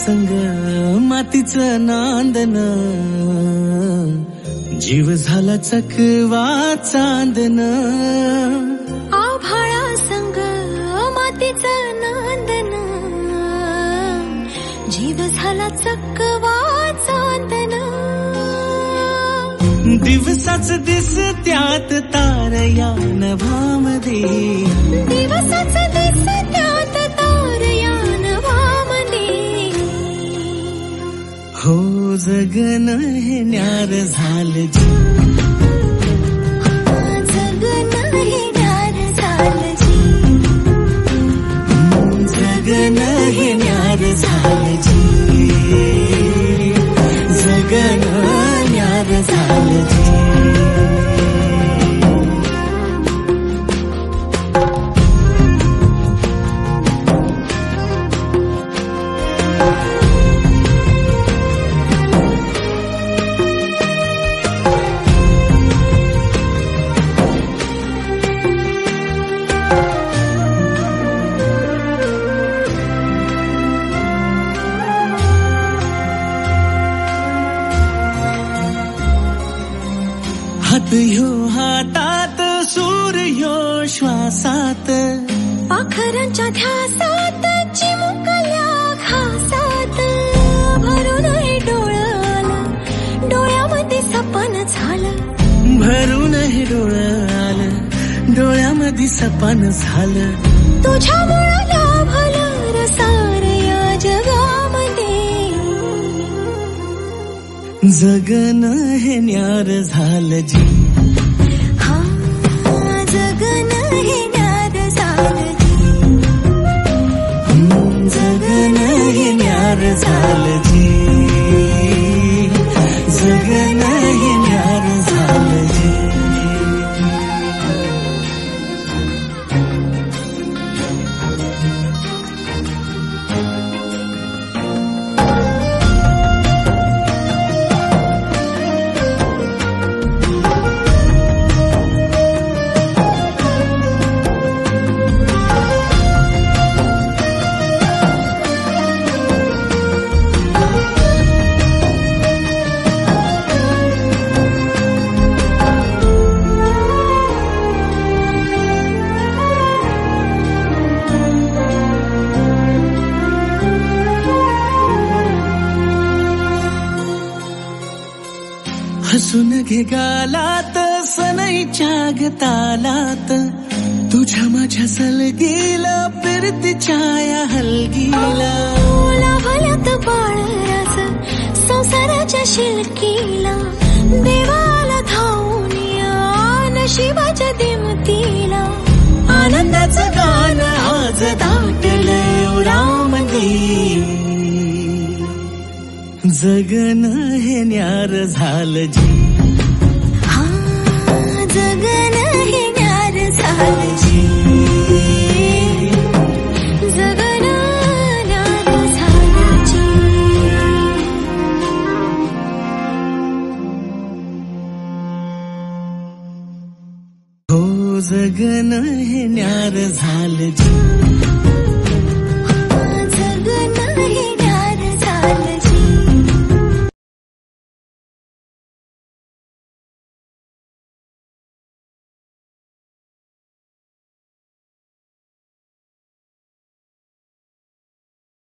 संग मातीचं नांदन, जीव झाला चकवा चांदन. आभाळा संग मातीचं नांदन, जीव झाला चकवा चांदन. दिवसाच दिसत्यात तारया नभामध्ये, दिवसाच दिसत्यात तारया नभामध्ये. हो जगन हे न्यार झालं जी, जगन हे न्यार झालं जी, जगन हे न्यार झालं जी, जगन न्यार झालं जी. हात ह्यो हातात, सूर ह्यो श्वासात, पाखरांच्या ध्यासात, चिमुकल्या घासात. भरून हे डोळं आलं, डोळ्यामध्ये सपन झालं. भरून हे डोळं आलं, डोळ्यामध्ये सपन झालं. तुझ्यामुळं लाभलं रसार या जगामध्ये. जगन हे न्यार झालं जी, हा जगन हे न्यार झालं जी, जगन हे न्यार झालं जी, जगन हे न्यार झालं जी. हसून घे गालात, सनईच्या गतालात, तुझ्या माझ्या सलगीला, फिरतीच्या या हलगीला. लाभल्यात बाळरास संसाराच्या शिलकीला. देवाला धावून या नशिबाच्या दिमतीला. आनंदाचं गाणं आज दाटलंय उरामध्ये. जगन हे न्यार झालं जी, हा जगन हे न्यार झालं जी, जगन न्यार झालं जी. हो जगन हे न्यार झालं जी.